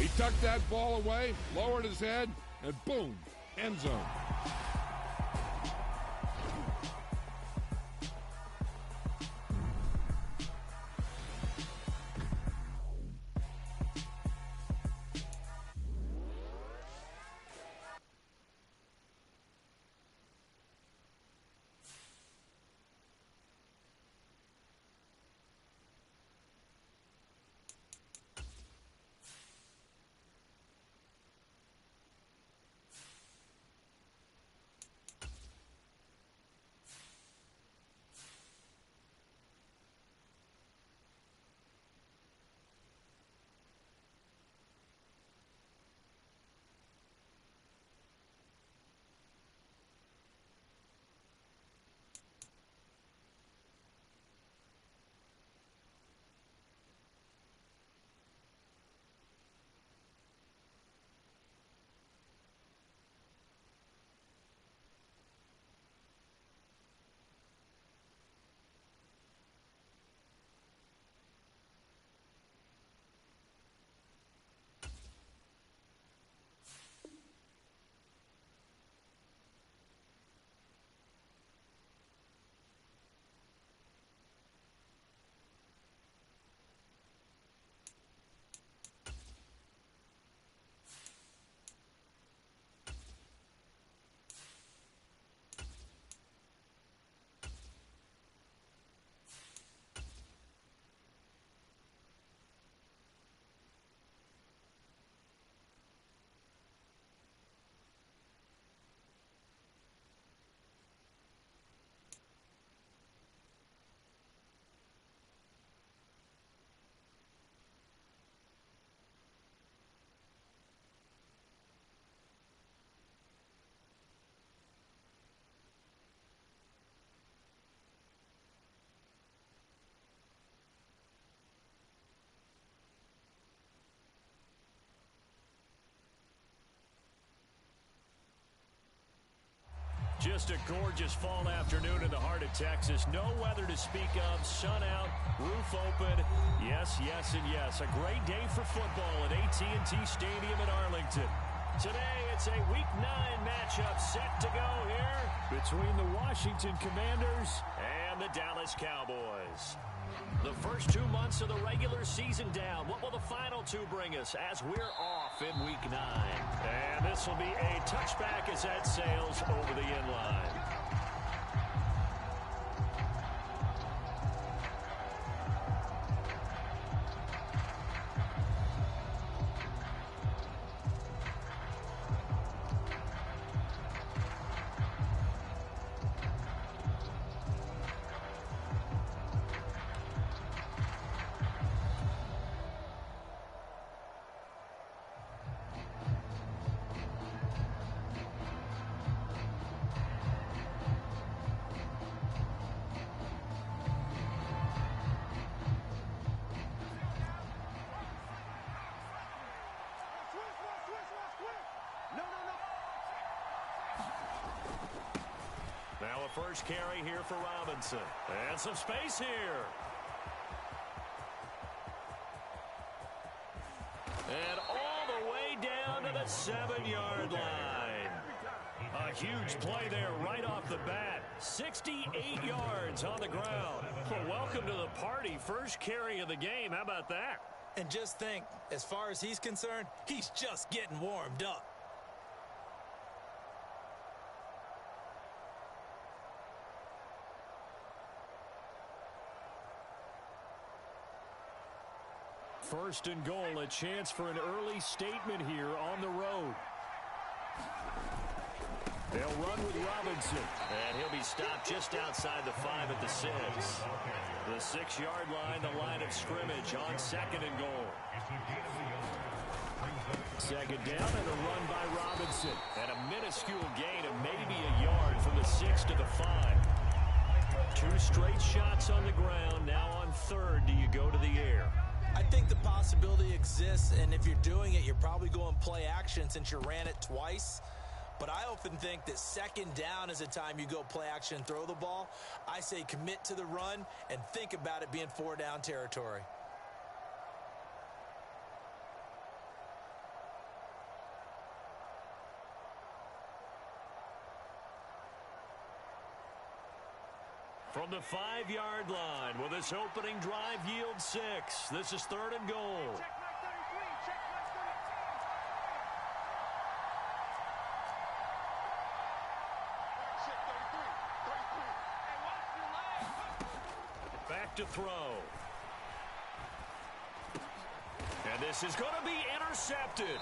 He tucked that ball away, lowered his head, and boom, end zone. Just a gorgeous fall afternoon in the heart of Texas. No weather to speak of. Sun out, roof open. Yes, yes, and yes. A great day for football at AT&T Stadium in Arlington. Today, it's a Week 9 matchup set to go here between the Washington Commanders and the Dallas Cowboys. The first 2 months of the regular season down. What will the final two bring us as we're off in Week 9? And this will be a touchback as that sails over the end line. Now a first carry here for Robinson. And some space here. And all the way down to the 7-yard line. A huge play there right off the bat. 68 yards on the ground. Well, welcome to the party. First carry of the game. How about that? And just think, as far as he's concerned, he's just getting warmed up. First and goal, a chance for an early statement here on the road. They'll run with Robinson. And he'll be stopped just outside the 5 at the 6. The 6-yard line, the line of scrimmage on second and goal. Second down and a run by Robinson. And a minuscule gain of maybe a yard from the 6 to the 5. 2 straight shots on the ground. Now on third, do you go to the air? I think the possibility exists, and if you're doing it, you're probably going play action since you ran it twice. But I often think that second down is a time you go play action and throw the ball. I say commit to the run and think about it being 4-down territory. From the 5-yard line, will this opening drive yield 6? This is 3rd and goal. Back to throw. And this is going to be intercepted.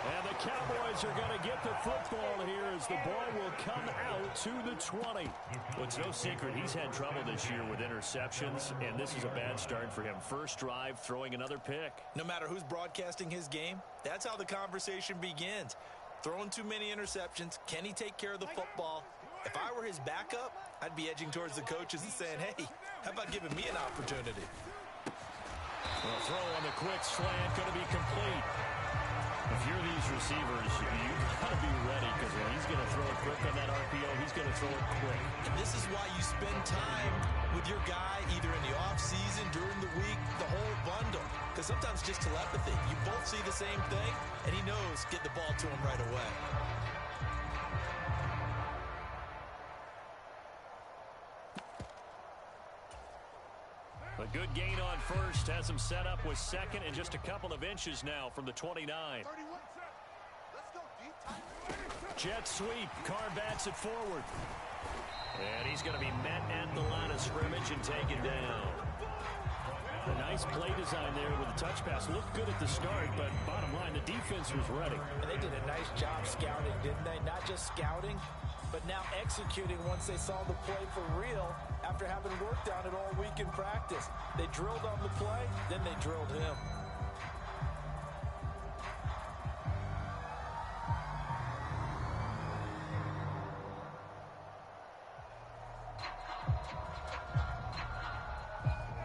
And the Cowboys are going to get the football here as the ball will come out to the 20. Well, it's no secret he's had trouble this year with interceptions, and this is a bad start for him. First drive, throwing another pick. No matter who's broadcasting his game, that's how the conversation begins. Throwing too many interceptions. Can he take care of the football? If I were his backup, I'd be edging towards the coaches and saying, hey, how about giving me an opportunity? Well, throw on the quick slant, going to be complete. If you're these receivers, you've got to be ready because when he's going to throw it quick on that RPO, he's going to throw it quick. And this is why you spend time with your guy either in the offseason, during the week, the whole bundle. Because sometimes just telepathy. You both see the same thing, and he knows get the ball to him right away. A good gain on first has him set up with 2nd and just a couple of inches now from the 29. Jet sweep. Carr bats it forward. And he's going to be met at the line of scrimmage and taken down. A nice play design there with the touch pass. Looked good at the start, but bottom line, the defense was ready. And they did a nice job scouting, didn't they? Not just scouting, but now executing once they saw the play for real after having worked on it all week in practice. They drilled on the play, then they drilled him.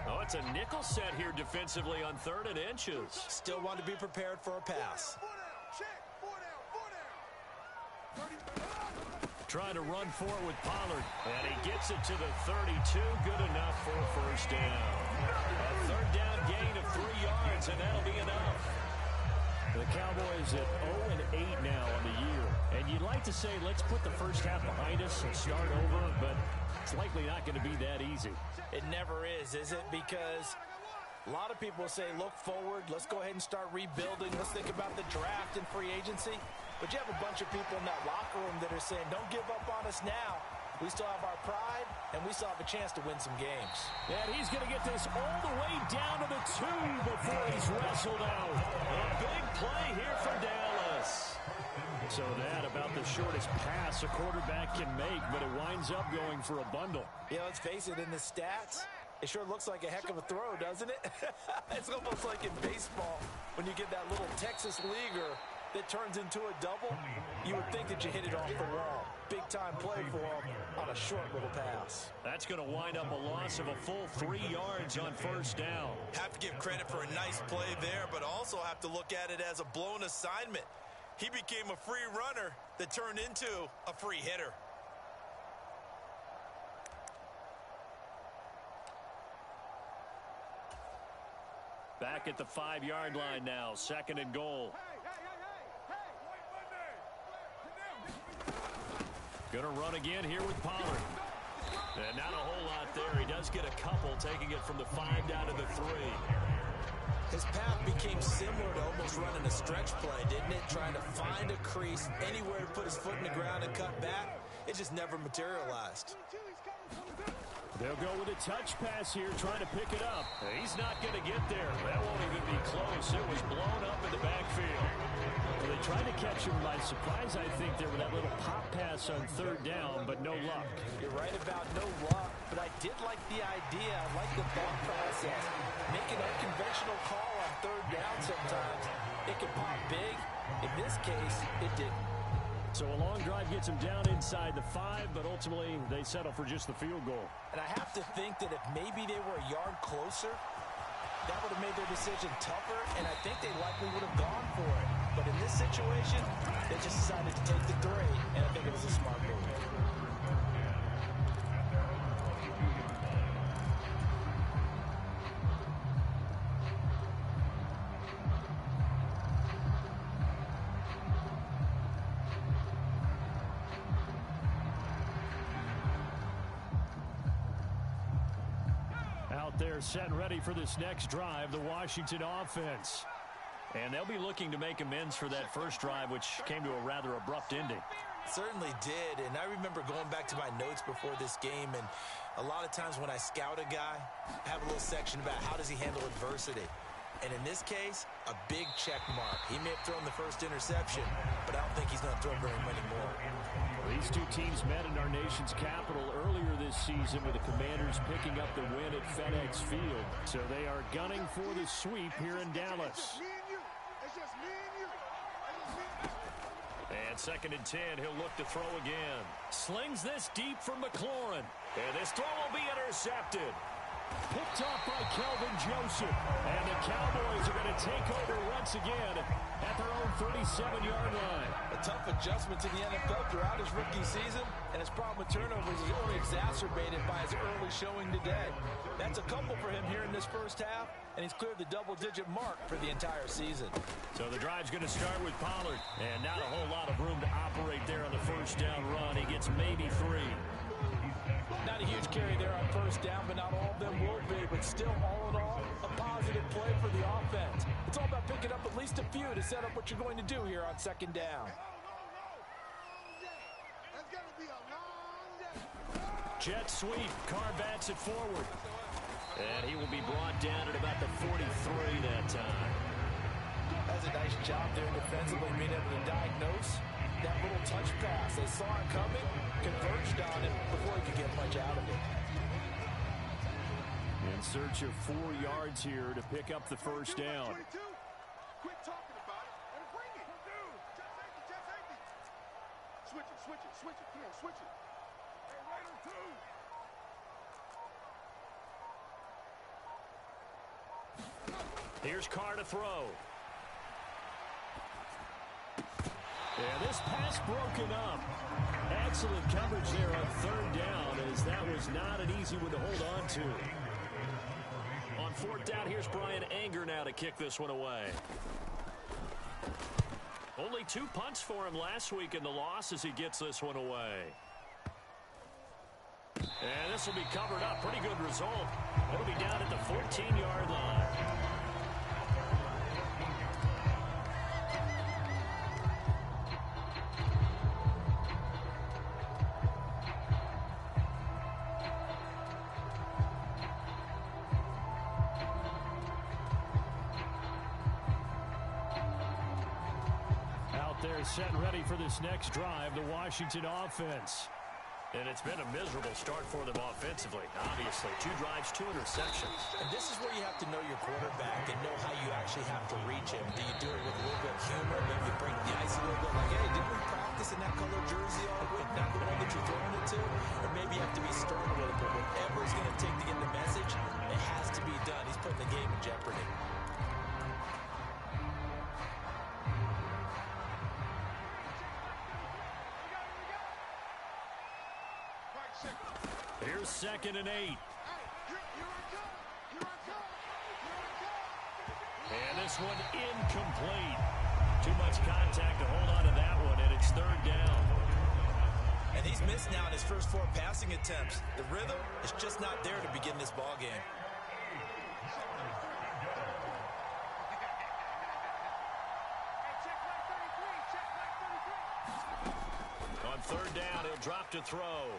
Oh, it's a nickel set here defensively on 3rd and inches. Still want to be prepared for a pass. Trying to run for it with Pollard. And he gets it to the 32. Good enough for a first down. A 3rd down gain of 3 yards, and that'll be enough. The Cowboys at 0-8 now on the year. And you'd like to say, let's put the first half behind us and start over, but it's likely not going to be that easy. It never is it? Because a lot of people say, look forward, let's go ahead and start rebuilding. Let's think about the draft and free agency. But you have a bunch of people in that locker room that are saying, don't give up on us now. We still have our pride, and we still have a chance to win some games. And he's going to get this all the way down to the 2 before he's wrestled out. A big play here for Dallas. So that about the shortest pass a quarterback can make, but it winds up going for a bundle. Yeah, let's face it, in the stats, it sure looks like a heck of a throw, doesn't it? It's almost like in baseball when you get that little Texas leaguer that turns into a double. You would think that you hit it off the wall. Big-time play for him on a short little pass. That's going to wind up a loss of a full 3 yards on first down. Have to give credit for a nice play there, but also have to look at it as a blown assignment. He became a free runner that turned into a free hitter. Back at the 5-yard line now, 2nd and goal. Going to run again here with Pollard. And not a whole lot there. He does get a couple, taking it from the 5 down to the 3. His path became similar to almost running a stretch play, didn't it? Trying to find a crease, anywhere to put his foot in the ground and cut back. It just never materialized. They'll go with a touch pass here, trying to pick it up. He's not going to get there. That won't even be close. It was blown up in the backfield. Well, they tried to catch him by surprise, I think, there with that little pop pass on 3rd down, but no luck. You're right about no luck, but I did like the idea. I like the thought process. Make an unconventional call on 3rd down sometimes. It can pop big. In this case, it didn't. So a long drive gets him down inside the 5, but ultimately they settle for just the field goal. And I have to think that if maybe they were a yard closer, that would have made their decision tougher, and I think they likely would have gone for it. But in this situation, they just decided to take the 3, and I think it was a smart move. They're set and ready for this next drive, the Washington offense. And they'll be looking to make amends for that first drive, which came to a rather abrupt ending. Certainly did, and I remember going back to my notes before this game, and a lot of times when I scout a guy, I have a little section about how does he handle adversity. And in this case, a big check mark. He may have thrown the first interception, but I don't think he's going to throw very many more. These two teams met in our nation's capital earlier this season with the Commanders picking up the win at FedEx Field. So they are gunning for the sweep here in Dallas. And 2nd and 10, he'll look to throw again. Slings this deep for McLaurin. And this throw will be intercepted. Picked off by Kelvin Joseph. And the Cowboys are going to take over once again at their own 37-yard line. A tough adjustment to the NFL throughout his rookie season, and his problem with turnovers is only exacerbated by his early showing today. That's a couple for him here in this first half, and he's cleared the double-digit mark for the entire season. So the drive's going to start with Pollard, and not a whole lot of room to operate there on the first down run. He gets maybe 3. Not a huge carry there on first down, but not all of them will be. But still, all in all, a positive play for the offense. It's all about picking up at least a few to set up what you're going to do here on 2nd down. Jet sweep. Carr bats it forward. And he will be brought down at about the 43 that time. That's a nice job there defensively, being able to diagnose that little touch pass. They saw it coming, converged on it before he could get much out of it. In search of 4 yards here to pick up the first down. Quit talking about it and bring it. Switch it. Come on, switch it. Hey, Raider 2. Here's Carr to throw. Yeah, this pass broken up. Excellent coverage there on 3rd down, as that was not an easy one to hold on to. On 4th down, here's Brian Anger now to kick this one away. Only 2 punts for him last week in the loss as he gets this one away. And this will be covered up. Pretty good result. It'll be down at the 14-yard line. They're set and ready for this next drive, the Washington offense. And it's been a miserable start for them offensively. Obviously, 2 drives, 2 interceptions. And this is where you have to know your quarterback and know how you actually have to reach him. Do you do it with a little bit of humor? Maybe you break the ice a little bit, like, hey, didn't we practice in that color jersey all week? Not the one that you're throwing it to? Or maybe you have to be stern with it, but whatever it's going to take to get the message, it has to be done. He's putting the game in jeopardy. Here's 2nd and 8. And this one incomplete. Too much contact to hold on to that one, and it's 3rd down. And he's missed now in his first 4 passing attempts. The rhythm is just not there to begin this ball game. On 3rd down, he'll drop to throw.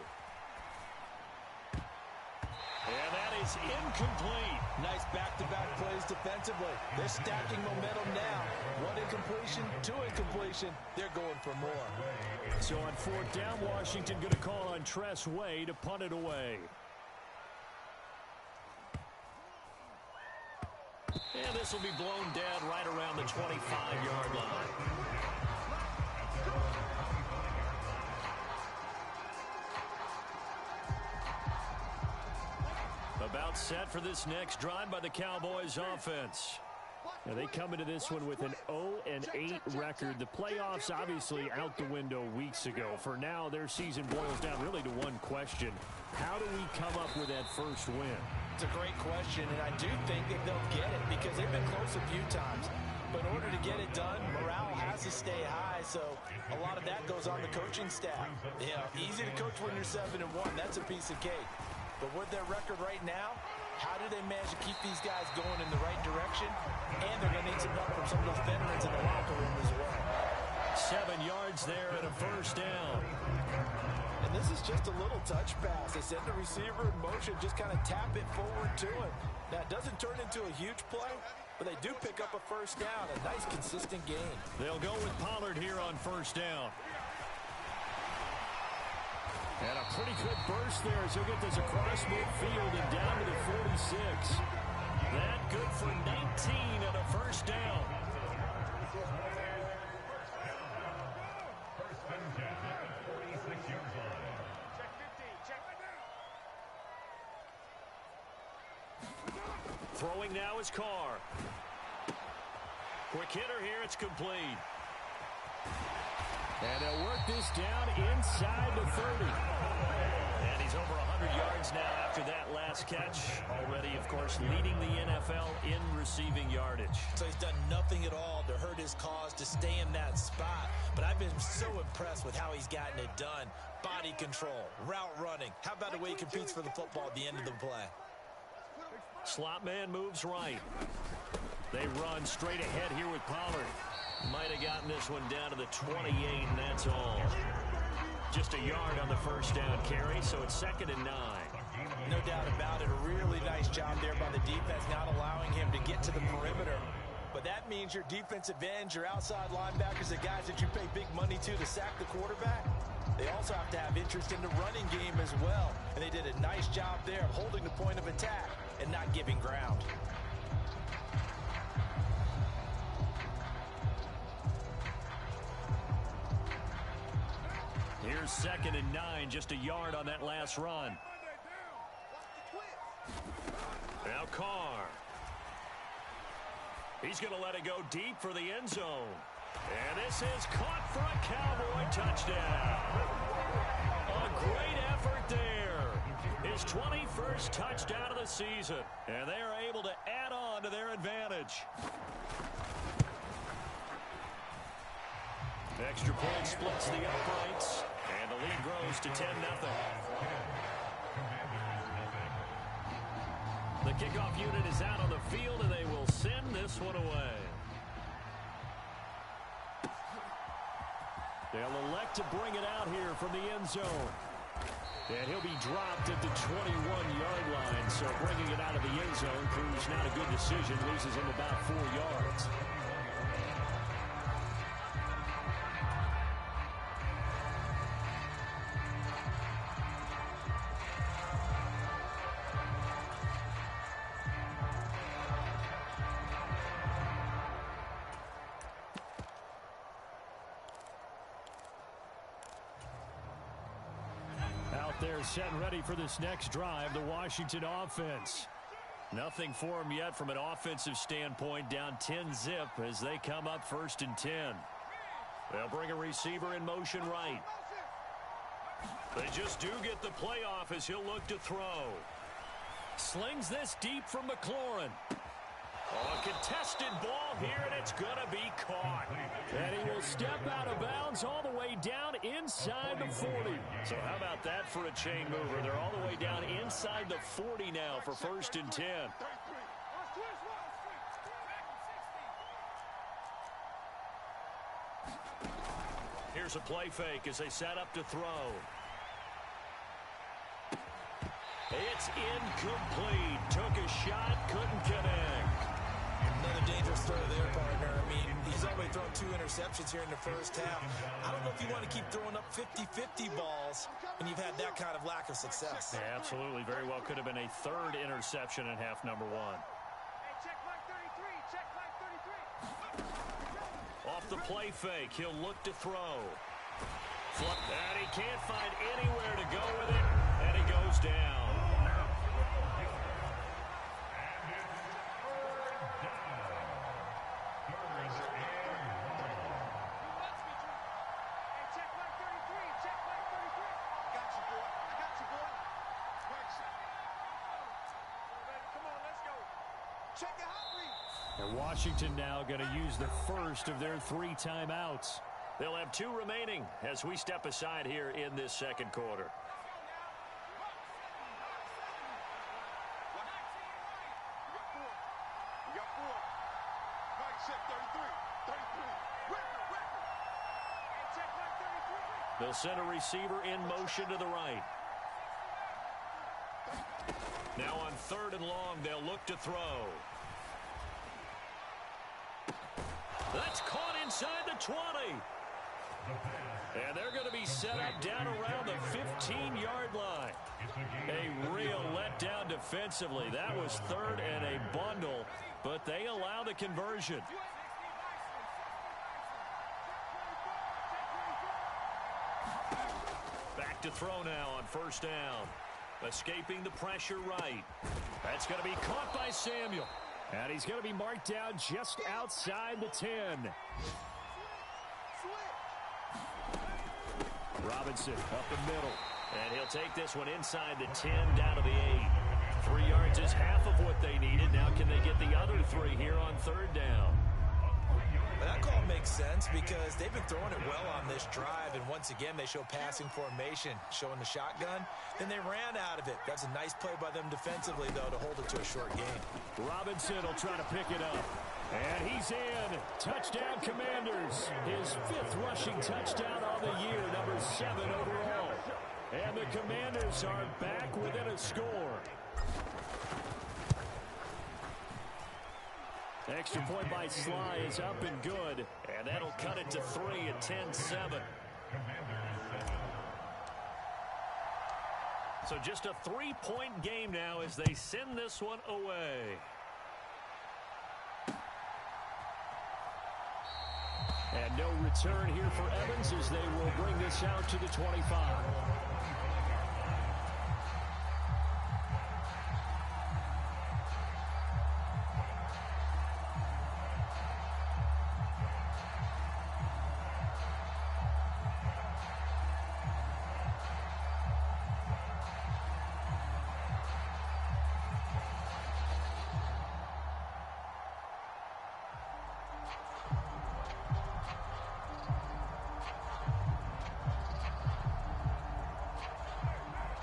And that is incomplete. Nice back-to-back plays defensively. They're stacking momentum now. 1 incompletion, 2 incompletion. They're going for more. So on 4th down, Washington going to call on Tress Way to punt it away. And this will be blown dead right around the 25-yard line. About set for this next drive by the Cowboys offense. Now they come into this one with an 0-8 record. The playoffs obviously out the window weeks ago. For now, their season boils down really to one question. How do we come up with that first win? It's a great question, and I do think that they'll get it because they've been close a few times. But in order to get it done, morale has to stay high, so a lot of that goes on the coaching staff. Yeah, easy to coach when you're 7-1. That's a piece of cake. But with their record right now, How do they manage to keep these guys going in the right direction? And they're going to need some help from some of those veterans in the locker room as well. 7 yards there and a first down. And this is just a little touch pass. They send the receiver in motion, just kind of tap it forward to him. Now, it doesn't turn into a huge play, but they do pick up a first down. A nice, consistent gain. They'll go with Pollard here on first down. And a pretty good burst there as he'll get this across midfield and down to the 46. That good for 19 and a first down. Throwing now is Carr. Quick hitter here, it's complete. And they'll work this down inside the 30. And he's over 100 yards now after that last catch. Already, of course, leading the NFL in receiving yardage. So he's done nothing at all to hurt his cause, to stay in that spot. But I've been so impressed with how he's gotten it done. Body control, route running. How about the way he competes for the football at the end of the play? Slot man moves right. They run straight ahead here with Pollard. Might have gotten this one down to the 28, and that's all. Just a yard on the first down carry, so it's 2nd and 9. No doubt about it. A really nice job there by the defense, not allowing him to get to the perimeter. But that means your defensive ends, your outside linebackers, the guys that you pay big money to sack the quarterback, they also have to have interest in the running game as well. And they did a nice job there of holding the point of attack and not giving ground. Here's 2nd and 9, just a yard on that last run. Now Carr. He's going to let it go deep for the end zone. And this is caught for a Cowboy touchdown. A great effort there. His 21st touchdown of the season. And they are able to add on to their advantage. Extra point splits the uprights. And the lead grows to 10-0. The kickoff unit is out on the field, and they will send this one away. They'll elect to bring it out here from the end zone. And he'll be dropped at the 21-yard line. So bringing it out of the end zone proves not a good decision. Loses him about 4 yards. They're set and ready for this next drive, the Washington offense. Nothing for them yet from an offensive standpoint, down 10-zip as they come up 1st and 10. They'll bring a receiver in motion right. They just do get the playoff as he'll look to throw. Slings this deep from McLaurin. Oh, a contested ball here, and it's going to be caught. And he will step out of bounds all the way down inside the 40. So how about that for a chain mover? They're all the way down inside the 40 now for 1st and 10. Here's a play fake as they set up to throw. It's incomplete. Took a shot, couldn't connect. Another dangerous throw there, partner. I mean, he's already thrown 2 interceptions here in the first half. I don't know if you want to keep throwing up 50-50 balls when you've had that kind of lack of success. Yeah, absolutely. Very well could have been a 3rd interception in half number 1. Check line 33. Check line 33. Off the play fake, he'll look to throw. And he can't find anywhere to go with it, and he goes down. And Washington now going to use the first of their 3 timeouts. They'll have 2 remaining as we step aside here in this 2nd quarter. They'll send a receiver in motion to the right. Now on 3rd and long, they'll look to throw. That's caught inside the 20. And they're going to be set up down around the 15-yard line. A real letdown defensively. That was 3rd and a bundle, but they allow the conversion. Back to throw now on 1st down. Escaping the pressure right. That's going to be caught by Samuel. And he's going to be marked down just outside the 10. Robinson up the middle. And he'll take this one inside the 10 down to the 8. 3 yards is half of what they needed. Now can they get the other 3 here on 3rd down? But that call makes sense because they've been throwing it well on this drive, and once again they show passing formation, showing the shotgun. Then they ran out of it. That's a nice play by them defensively, though, to hold it to a short game. Robinson will try to pick it up. And he's in. Touchdown, Commanders. His 5th rushing touchdown on the year, number 7 overall. And the Commanders are back within a score. Extra point by Sly is up and good. And that'll cut it to 3 at 10-7. So just a 3-point game now as they send this one away. And no return here for Evans as they will bring this out to the 25.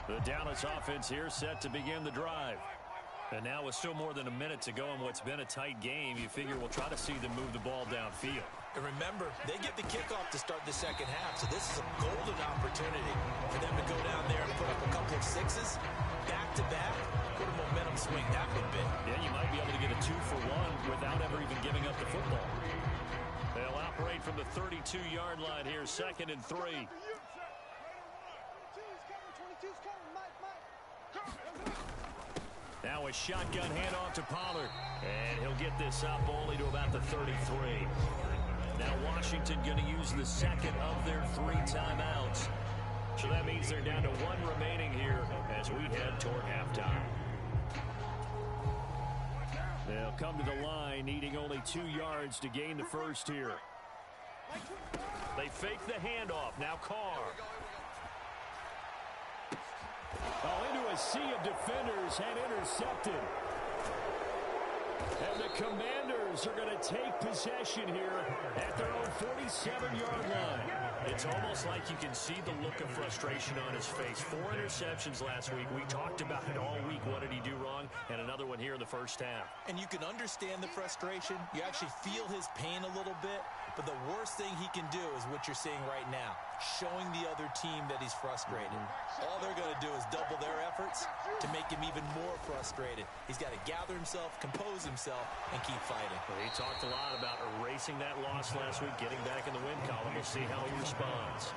The Dallas offense here set to begin the drive. And now with still more than a minute to go in what's been a tight game, you figure we'll try to see them move the ball downfield. And remember, they get the kickoff to start the second half, so this is a golden opportunity for them to go down there and put up a couple of 6s back-to-back. What a momentum swing that would be. Yeah, you might be able to get a 2-for-1 without ever even giving up the football. They'll operate from the 32-yard line here, 2nd and 3. Now a shotgun handoff to Pollard. And he'll get this up only to about the 33. Now Washington going to use the 2nd of their 3 timeouts. So that means they're down to 1 remaining here as we head toward halftime. They'll come to the line needing only 2 yards to gain the first here. They fake the handoff. Now Carr. Into a sea of defenders and intercepted. And the Commanders are going to take possession here at their own 47-yard line. It's almost like you can see the look of frustration on his face. 4 interceptions last week. We talked about it all week. What did he do wrong? And another one here in the first half. And you can understand the frustration. You actually feel his pain a little bit. But the worst thing he can do is what you're seeing right now, showing the other team that he's frustrated. All they're going to do is double their efforts to make him even more frustrated. He's got to gather himself, compose himself, and keep fighting. Well, he talked a lot about erasing that loss last week, getting back in the win column. We'll see how he responds.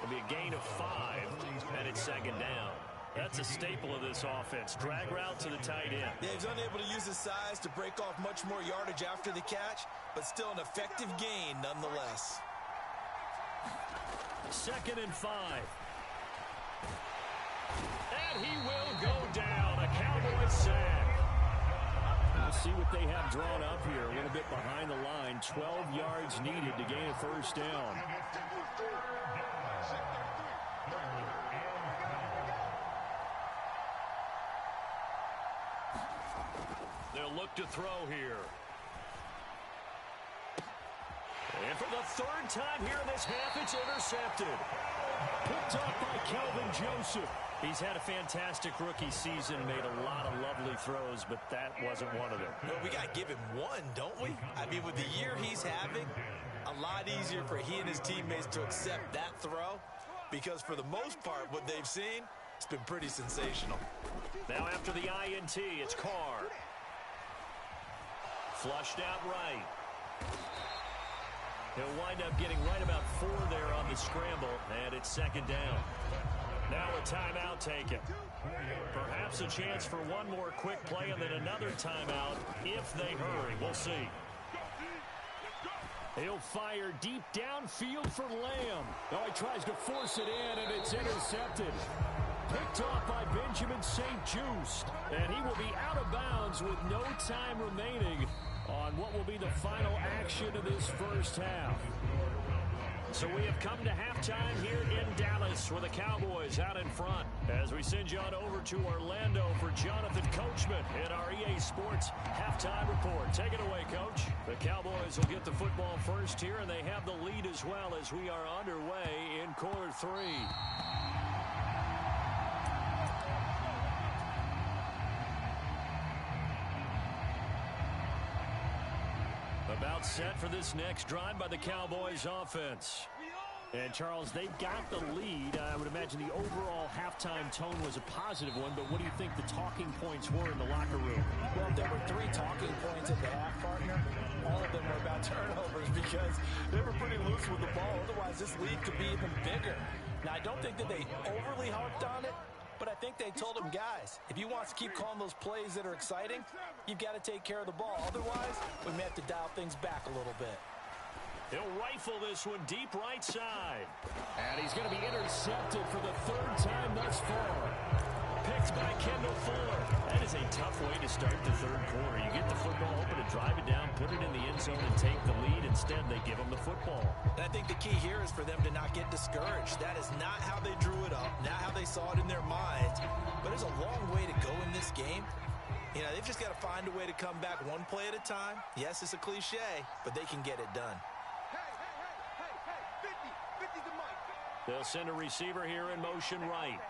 It'll be a gain of 5, and it's 2nd down. That's a staple of this offense. Drag route to the tight end. Yeah, he's unable to use his size to break off much more yardage after the catch, but still an effective gain nonetheless. 2nd and 5. And he will go down. A Cowboys sack. We'll see what they have drawn up here. A little bit behind the line. 12 yards needed to gain a first down. They'll look to throw here. And for the 3rd time here in this half, it's intercepted. Picked off by Kelvin Joseph. He's had a fantastic rookie season, made a lot of lovely throws, but that wasn't one of them. Well, we got to give him one, don't we? I mean, with the year he's having, a lot easier for he and his teammates to accept that throw because for the most part, what they've seen, it's been pretty sensational. Now after the INT, it's Carr. Flushed out right. He'll wind up getting right about 4 there on the scramble, and it's second down. Now a timeout taken. Perhaps a chance for one more quick play and then another timeout if they hurry. We'll see. He'll fire deep downfield for Lamb. Oh, he tries to force it in, and it's intercepted. Picked off by Benjamin St. Juste. And he will be out of bounds with no time remaining on what will be the final action of this first half. So we have come to halftime here in Dallas with the Cowboys out in front. As we send you on over to Orlando for Jonathan Coachman in our EA Sports halftime report. Take it away, Coach. The Cowboys will get the football first here, and they have the lead as well as we are underway in quarter 3. About set for this next drive by the Cowboys offense. And, Charles, they've got the lead. I would imagine the overall halftime tone was a positive one, but what do you think the talking points were in the locker room? Well, there were 3 talking points at the half, partner. All of them were about turnovers because they were pretty loose with the ball. Otherwise, this lead could be even bigger. Now, I don't think that they overly harped on it, but I think they told them, guys, if you want to keep calling those plays that are exciting, you've got to take care of the ball. Otherwise, we may have to dial things back a little bit. He'll rifle this one deep right side. And he's going to be intercepted for the 3rd time thus far. Picked by Kendall Fuller. That is a tough way to start the 3rd quarter. You get the football open and drive it down, put it in the end zone, and take the lead. Instead, they give him the football. And I think the key here is for them to not get discouraged. That is not how they drew it up, not how they saw it in their minds. But there's a long way to go in this game. You know, they've just got to find a way to come back one play at a time. Yes, it's a cliche, but they can get it done. They'll send a receiver here in motion right.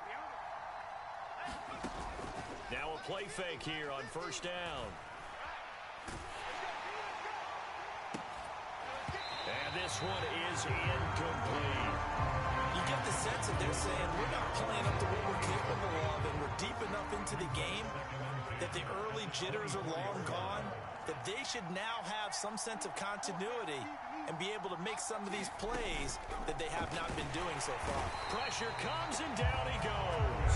Now a play fake here on first down. And this one is incomplete. You get the sense that they're saying we're not playing up to what we're capable of, and we're deep enough into the game that the early jitters are long gone, that they should now have some sense of continuity and be able to make some of these plays that they have not been doing so far. Pressure comes and down he goes.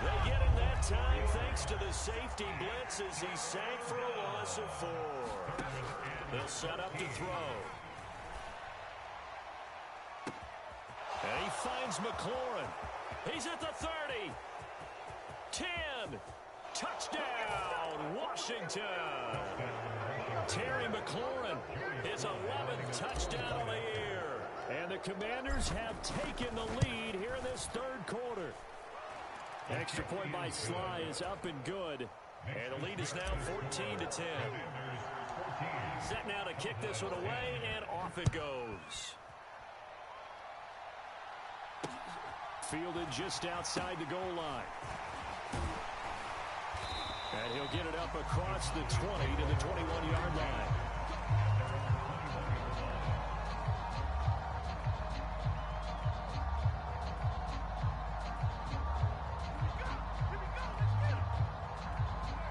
They get him that time thanks to the safety blitz as he sank for a loss of 4. They'll set up to throw. And he finds McLaurin. He's at the 30. 10. Touchdown, Washington. Terry McLaurin, his 11th touchdown of the year. And the Commanders have taken the lead here in this 3rd quarter. Extra point by Sly is up and good. And the lead is now 14-10. Set now to kick this one away, and off it goes. Fielded just outside the goal line. And he'll get it up across the 20 to the 21-yard line.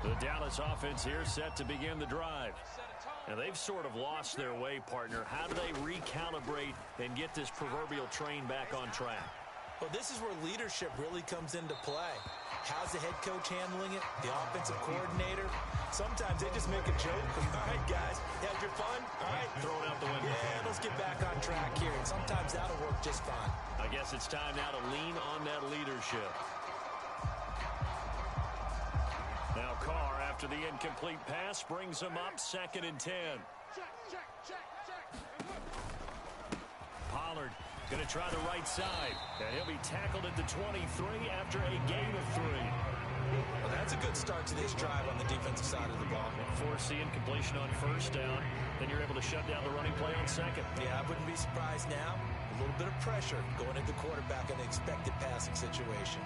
The Dallas offense here set to begin the drive. And they've sort of lost their way, partner. How do they recalibrate and get this proverbial train back on track? Well, this is where leadership really comes into play. How's the head coach handling it? The offensive coordinator? Sometimes they just make a joke. All right, guys, you had your fun? All right. Throw it out the window. Yeah, let's get back on track here. And sometimes that'll work just fine. I guess it's time now to lean on that leadership. Now Carr, after the incomplete pass, brings him up 2nd and 10. Pollard going to try the right side. And he'll be tackled at the 23 after a gain of 3. Well, that's a good start to this drive on the defensive side of the ball. Force the incompletion on first down. Then you're able to shut down the running play on 2nd. Yeah, I wouldn't be surprised now. A little bit of pressure going at the quarterback in the expected passing situation.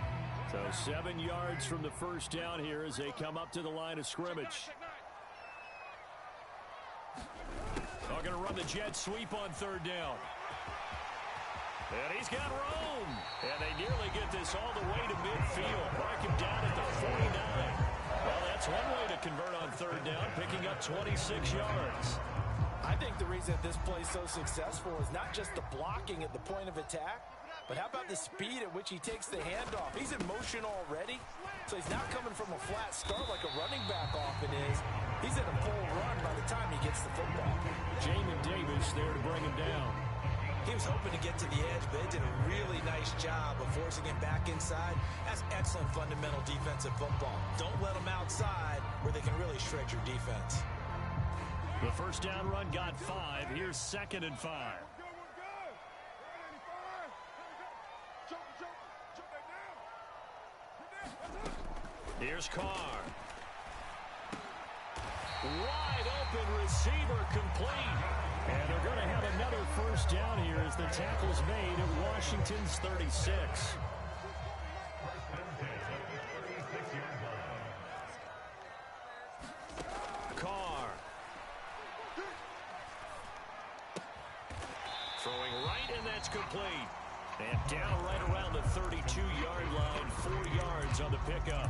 So 7 yards from the first down here as they come up to the line of scrimmage. They're going to run the jet sweep on 3rd down. And he's got room. And they nearly get this all the way to midfield. Mark him down at the 49. Well, that's one way to convert on third down, picking up 26 yards. I think the reason that this play is so successful is not just the blocking at the point of attack, but how about the speed at which he takes the handoff? He's in motion already, so he's not coming from a flat start like a running back often is. He's in a full run by the time he gets the football. Jamin Davis there to bring him down. He was hoping to get to the edge, but they did a really nice job of forcing him back inside. That's excellent fundamental defensive football. Don't let them outside where they can really shred your defense. The first down run got 5. Here's 2nd and 5. Here's Carr. Wide open receiver complete. And they're going to have another first down here as the tackle's made at Washington's 36. Carr. Throwing right, and that's complete. And down right around the 32-yard line, 4 yards on the pickup.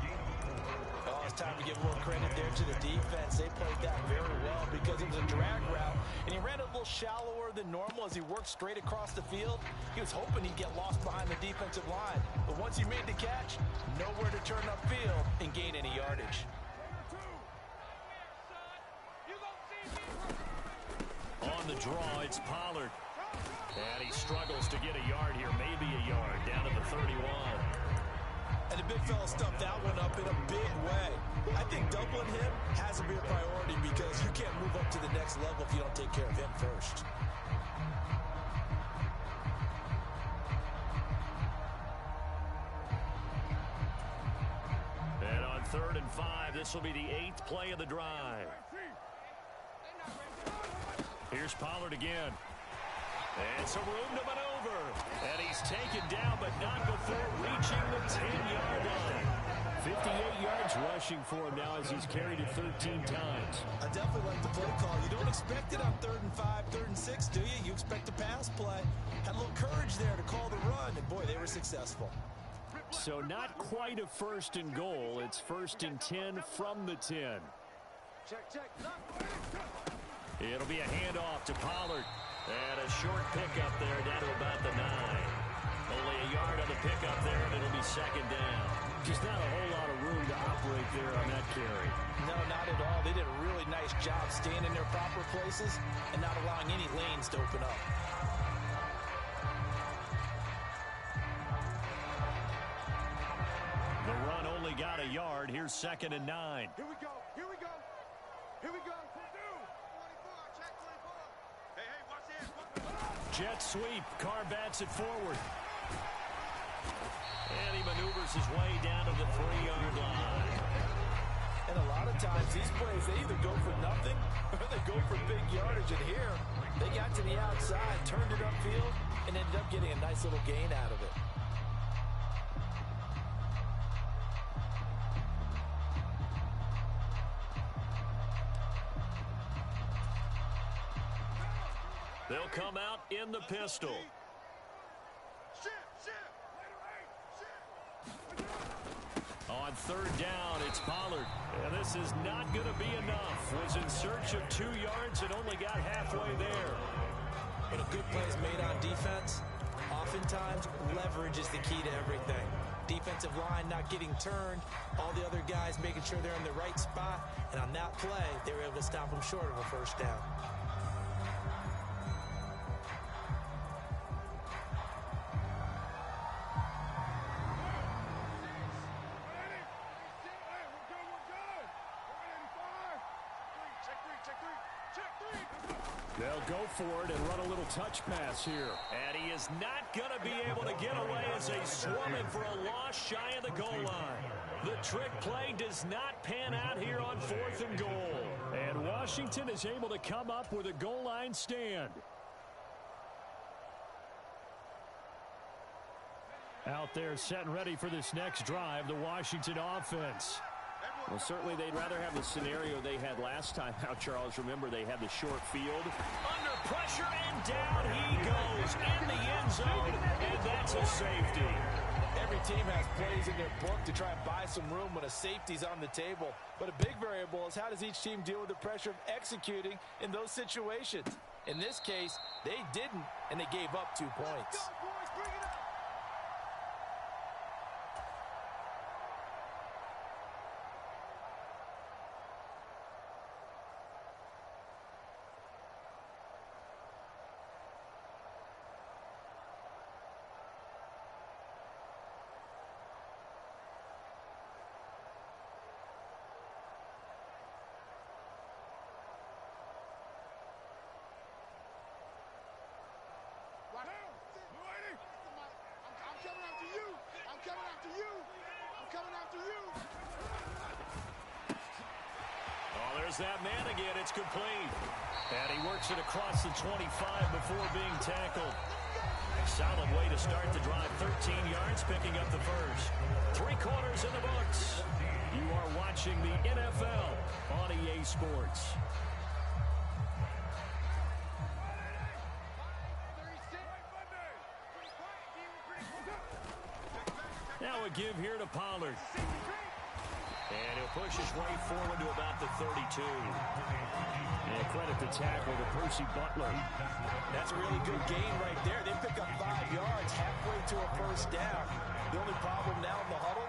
Oh, it's time to give more credit there to the defense. They played that very well because it was a drag route, and he ran it a little shallower than normal as he worked straight across the field. He was hoping he'd get lost behind the defensive line, but once he made the catch, nowhere to turn upfield and gain any yardage. On the draw, it's Pollard. And he struggles to get a yard here, maybe a yard, down to the 31. And the big fella stuffed that one up in a big way. I think doubling him has to be a priority because you can't move up to the next level if you don't take care of him first. And on 3rd and 5, this will be the 8th play of the drive. Here's Pollard again. And some room to maneuver. And he's taken down, but not before reaching the 10-yard line. 58 yards rushing for him now as he's carried it 13 times. I definitely like the play call. You don't expect it on 3rd and 5, 3rd and 6, do you? You expect a pass play. Had a little courage there to call the run, and boy, they were successful. So not quite a 1st and goal. It's 1st and 10 from the 10. Check. It'll be a handoff to Pollard. And a short pickup there down to about the 9. Only a yard on the pickup there, and it'll be 2nd down. Just not a whole lot of room to operate there on that carry. No, not at all. They did a really nice job staying in their proper places and not allowing any lanes to open up. The run only got a yard. Here's 2nd and 9. Here we go. Jet sweep. Carr bats it forward. And he maneuvers his way down to the 3-yard line. And a lot of times these plays, they either go for nothing or they go for big yardage. And here, they got to the outside, turned it upfield, and ended up getting a nice little gain out of it. They'll come out in the pistol. On 3rd down, it's Pollard. And this is not going to be enough. Was in search of 2 yards and only got halfway there. When a good play is made on defense, oftentimes leverage is the key to everything. Defensive line not getting turned, all the other guys making sure they're in the right spot. And on that play, they were able to stop them short of a 1st down. They'll go for it and run a little touch pass here. And he is not going to be able to get away as they swarm him for a loss shy of the goal line. The trick play does not pan out here on 4th and goal. And Washington is able to come up with a goal line stand. Out there set and ready for this next drive, the Washington offense. Well, certainly they'd rather have the scenario they had last time out, Charles. Remember, they had the short field. Under pressure and down he goes in the end zone, and that's a safety. Every team has plays in their book to try and buy some room when a safety's on the table. But a big variable is how does each team deal with the pressure of executing in those situations. In this case, they didn't, and they gave up 2 points. There's that man again. It's complete. And he works it across the 25 before being tackled. Solid way to start the drive. 13 yards, picking up the first. 3 quarters in the books. You are watching the NFL on EA Sports. Now a give here to Pollard. And he'll push his way forward to about the 32. And credit the tackle to Percy Butler. That's a really good gain right there. They pick up 5 yards halfway to a first down. The only problem now in the huddle,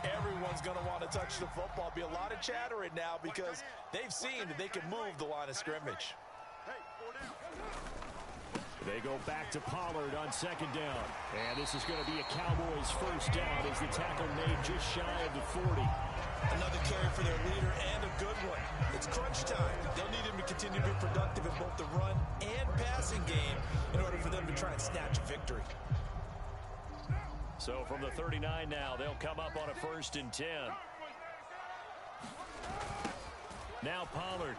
everyone's going to want to touch the football. Be a lot of chattering now because they've seen that they can move the line of scrimmage. They go back to Pollard on second down. And this is going to be a Cowboys first down as the tackle made just shy of the 40. Another carry for their leader and a good one. It's crunch time. They'll need him to continue to be productive in both the run and passing game in order for them to try and snatch a victory. So from the 39 now, they'll come up on a 1st and 10. Now Pollard.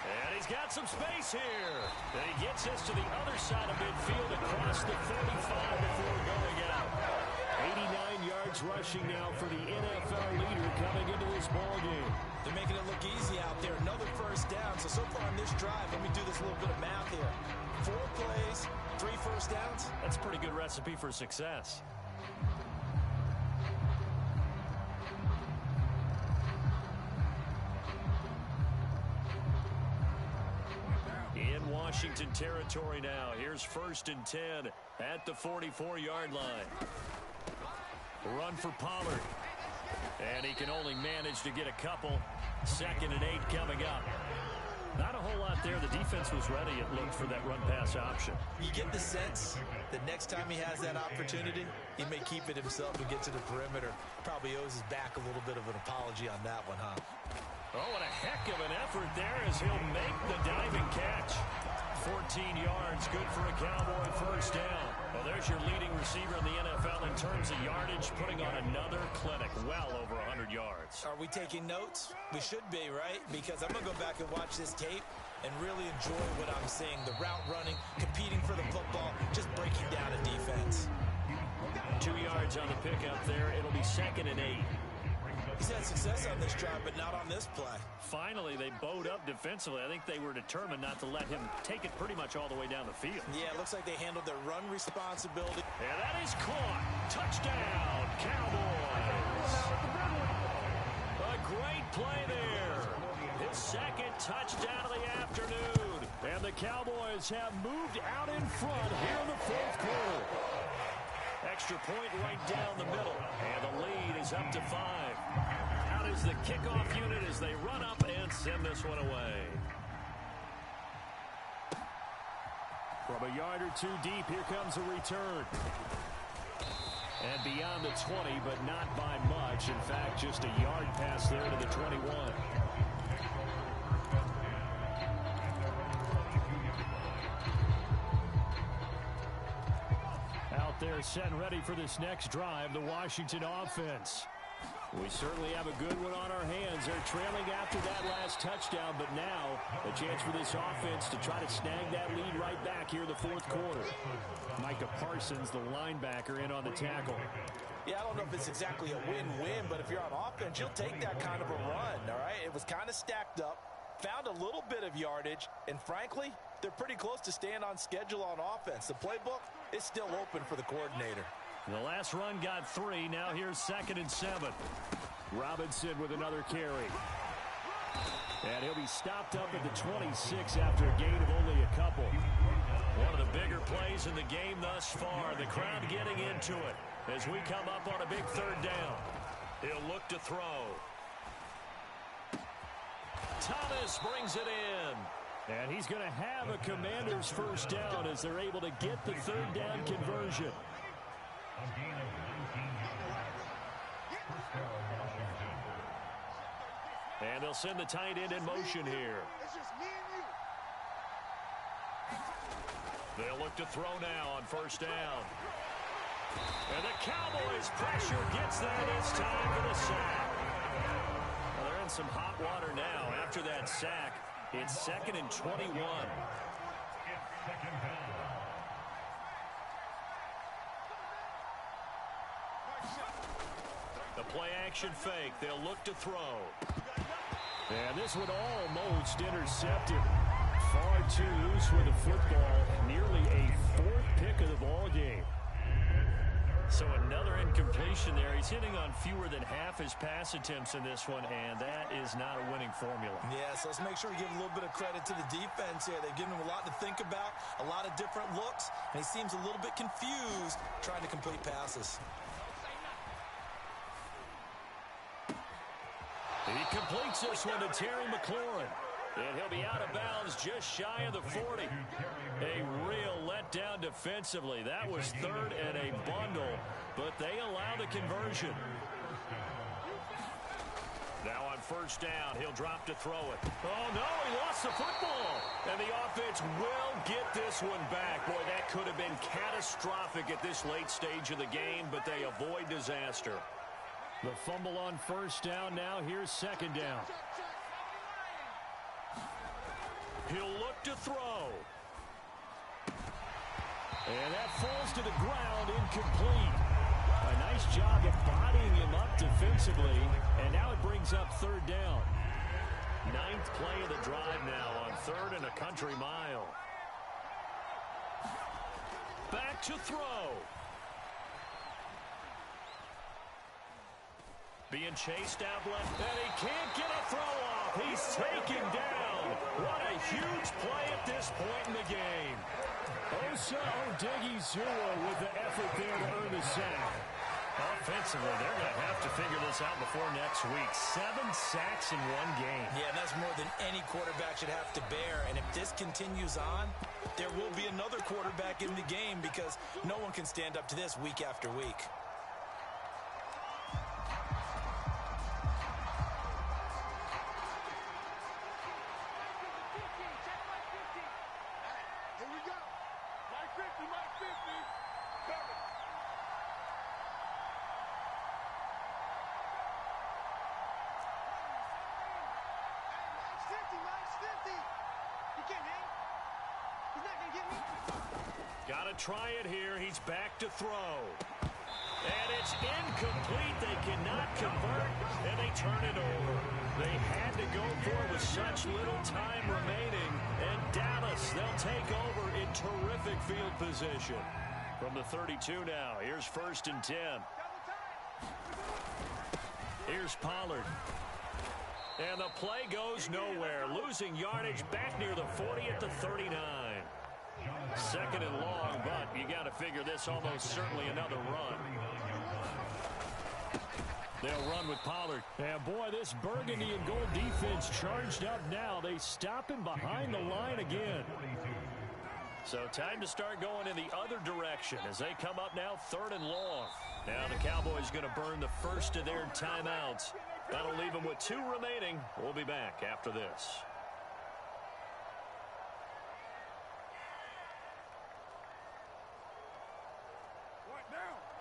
And he's got some space here. And he gets us to the other side of midfield across the 45 before going out. 89 yards rushing now for the NFL leader coming into this ballgame. They're making it look easy out there. Another first down. So far on this drive, let me do this little bit of math here. 4 plays, 3 first downs. That's a pretty good recipe for success. In Washington territory now. Here's 1st and 10 at the 44-yard line. Run for Pollard. And he can only manage to get a couple. 2nd and 8 coming up. Not a whole lot there. The defense was ready, it looked, for that run-pass option. You get the sense that next time he has that opportunity, he may keep it himself and get to the perimeter. Probably owes his back a little bit of an apology on that one, huh? Oh, and a heck of an effort there as he'll make the diving catch. 14 yards, good for a Cowboy first down. Well, there's your leading receiver in the NFL in terms of yardage, putting on another clinic, well over 100 yards. Are we taking notes? We should be, right? Because I'm going to go back and watch this tape and really enjoy what I'm seeing. The route running, competing for the football, just breaking down a defense. 2 yards on the pickup there. It'll be 2nd and 8. He's had success on this drive, but not on this play. Finally, they bowed up defensively. I think they were determined not to let him take it pretty much all the way down the field. Yeah, it looks like they handled their run responsibility. And that is caught. Touchdown, Cowboys. A great play there. His 2nd touchdown of the afternoon. And the Cowboys have moved out in front here in the 4th quarter. Extra point right down the middle. And the lead is up to 5. Out is the kickoff unit as they run up and send this one away. From a yard or 2 deep, here comes a return. And beyond the 20, but not by much. In fact, just a yard pass there to the 21. They're set and ready for this next drive, the Washington offense. We certainly have a good one on our hands. They're trailing after that last touchdown, but now a chance for this offense to try to snag that lead right back here in the 4th quarter. Micah Parsons, the linebacker, in on the tackle. Yeah, I don't know if it's exactly a win-win, but if you're on offense, you'll take that kind of a run, all right? It was kind of stacked up. found a little bit of yardage, and frankly, they're pretty close to staying on schedule on offense. The playbook is still open for the coordinator. The last run got 3. Now here's 2nd and 7. Robinson with another carry. And he'll be stopped up at the 26 after a gain of only a couple. One of the bigger plays in the game thus far. The crowd getting into it as we come up on a big 3rd down. He'll look to throw. Thomas brings it in. And he's going to have a Commanders first down as they're able to get the 3rd down conversion. And they'll send the tight end in motion here. They'll look to throw now on first down. And the Cowboys pressure gets there this time for the sack. Well, they're in some hot water now after that sack. It's 2nd and 21. The play action fake. They'll look to throw. And this one almost intercepted. Far too loose with the football. Nearly a 4th pick of the ball game. So another incompletion there. He's hitting on fewer than half his pass attempts in this one, and that is not a winning formula. Yeah, so let's make sure we give a little bit of credit to the defense here. They've given him a lot to think about, a lot of different looks, and he seems a little bit confused trying to complete passes. He completes this one to Terry McLaurin. And he'll be out of bounds just shy of the 40. A real letdown defensively. That was 3rd and a bundle, but they allow the conversion. Now on first down, he'll drop to throw it. Oh, no, he lost the football. And the offense will get this one back. Boy, that could have been catastrophic at this late stage of the game, but they avoid disaster. The fumble on first down. Now here's 2nd down. He'll look to throw. And that falls to the ground, incomplete. A nice job of bodying him up defensively. And now it brings up 3rd down. 9th play of the drive now on 3rd and a country mile. Back to throw. Being chased out left, and he can't get a throw off. He's taken down. What a huge play at this point in the game. Osa Odighizuwa with the effort there to earn the sack. Offensively, they're going to have to figure this out before next week. 7 sacks in one game. Yeah, that's more than any quarterback should have to bear. And if this continues on, there will be another quarterback in the game because no one can stand up to this week after week. Gotta try it here. He's back to throw. And it's incomplete. They cannot convert, and they turn it over. They had to go for it with such little time remaining. And Dallas, they'll take over in terrific field position. From the 32 now, here's 1st and 10. Here's Pollard. And the play goes nowhere. Losing yardage back near the 40 at the 39. 2nd and long, but you got to figure this almost certainly another run. They'll run with Pollard. And boy, this burgundy and gold defense charged up now. They stop him behind the line again. So time to start going in the other direction as they come up now 3rd and long. Now the Cowboys going to burn the first of their timeouts. That'll leave them with 2 remaining. We'll be back after this.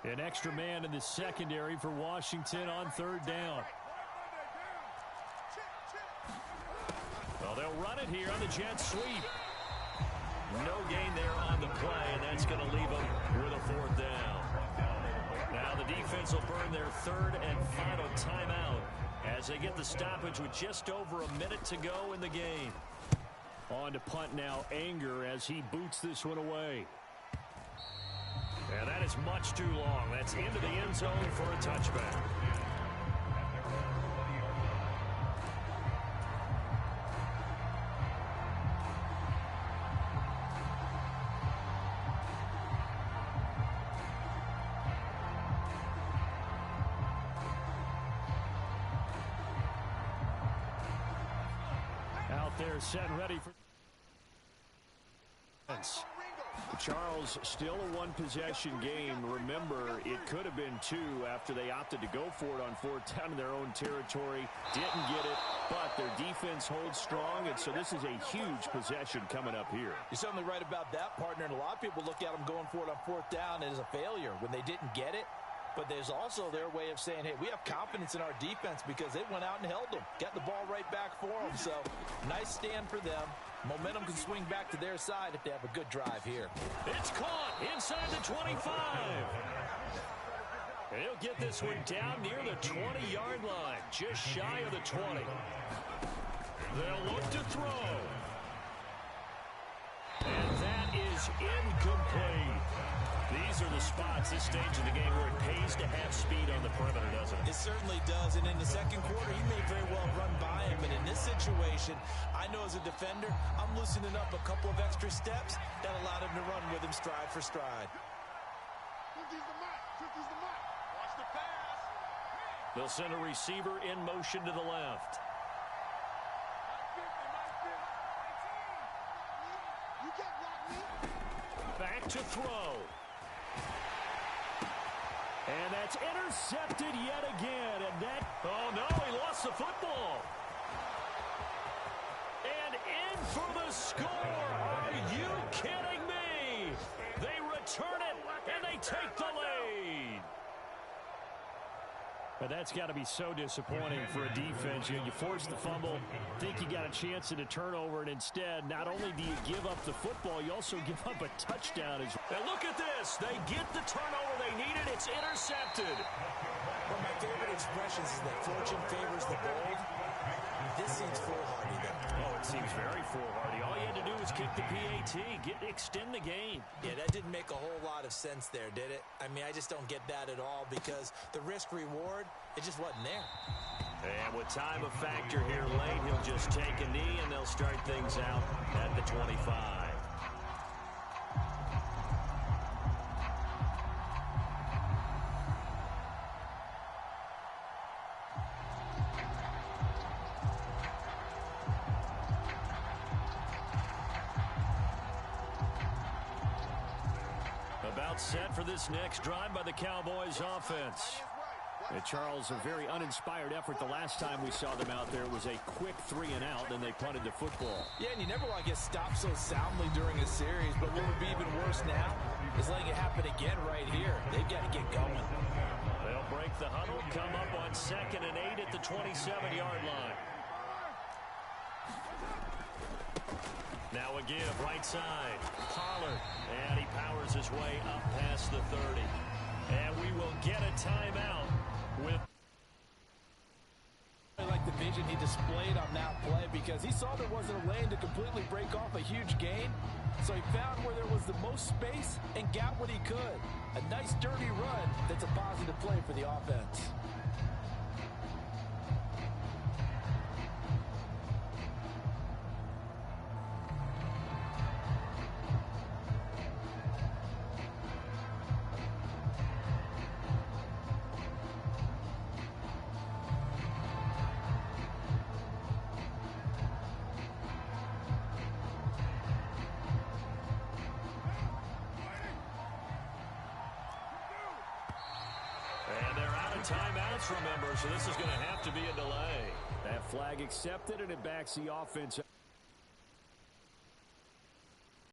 An extra man in the secondary for Washington on 3rd down. Well, they'll run it here on the jet sweep. No gain there on the play, and that's going to leave them with a 4th down. Now the defense will burn their third and final timeout as they get the stoppage with just over a minute to go in the game. On to punt now, Anger, as he boots this one away. And that is much too long. That's into the end zone for a touchback. Out there, set and ready for... Charles, still a one-possession game. Remember, it could have been two after they opted to go for it on fourth down in their own territory. Didn't get it, but their defense holds strong, and so this is a huge possession coming up here. You're certainly right about that, partner, and a lot of people look at them going for it on fourth down as a failure when they didn't get it. But there's also their way of saying, hey, we have confidence in our defense because they went out and held them. Got the ball right back for them. So, nice stand for them. Momentum can swing back to their side if they have a good drive here. It's caught inside the 25. And he'll get this one down near the 20-yard line, just shy of the 20. They'll look to throw. And that is incomplete. These are the spots, this stage of the game, where it pays to have speed on the perimeter, doesn't it? It certainly does, and in the second quarter, he may very well run by him, but in this situation, I know as a defender, I'm loosening up a couple of extra steps that allowed him to run with him stride for stride. Watch the pass. They'll send a receiver in motion to the left. Back to throw. And that's intercepted yet again. And that, oh no, he lost the football. And in for the score. Are you kidding me? They return it, and they take the lead. But that's got to be so disappointing for a defense. You force the fumble, think you got a chance at a turnover, and instead, not only do you give up the football, you also give up a touchdown as well. And look at this. They get the turnover they needed. It's intercepted. One of my favorite expressions is that fortune favors the bold. This seems foolhardy, though. Oh, it seems very foolhardy. All you had to do was kick the PAT, extend the game. Yeah, that didn't make a whole lot of sense there, did it? I mean, I just don't get that at all because the risk-reward, it just wasn't there. And with time a factor here late, he'll just take a knee, and they'll start things out at the 25. About set for this next drive by the Cowboys offense. And Charles, a very uninspired effort the last time we saw them out there. It was a quick 3 and out, then they punted the football. Yeah, and you never want to get stopped so soundly during a series, but what would be even worse now is letting it happen again right here. They've got to get going. They'll break the huddle, come up on 2nd and 8 at the 27-yard line. Now a give, right side. Pollard, and he powers his way up past the 30. And we will get a timeout with... I like the vision he displayed on that play because he saw there wasn't a lane to completely break off a huge gain. So he found where there was the most space and got what he could. A nice dirty run that's a positive play for the offense. Timeouts, remember, so this is going to have to be a delay. That flag accepted, and it backs the offense.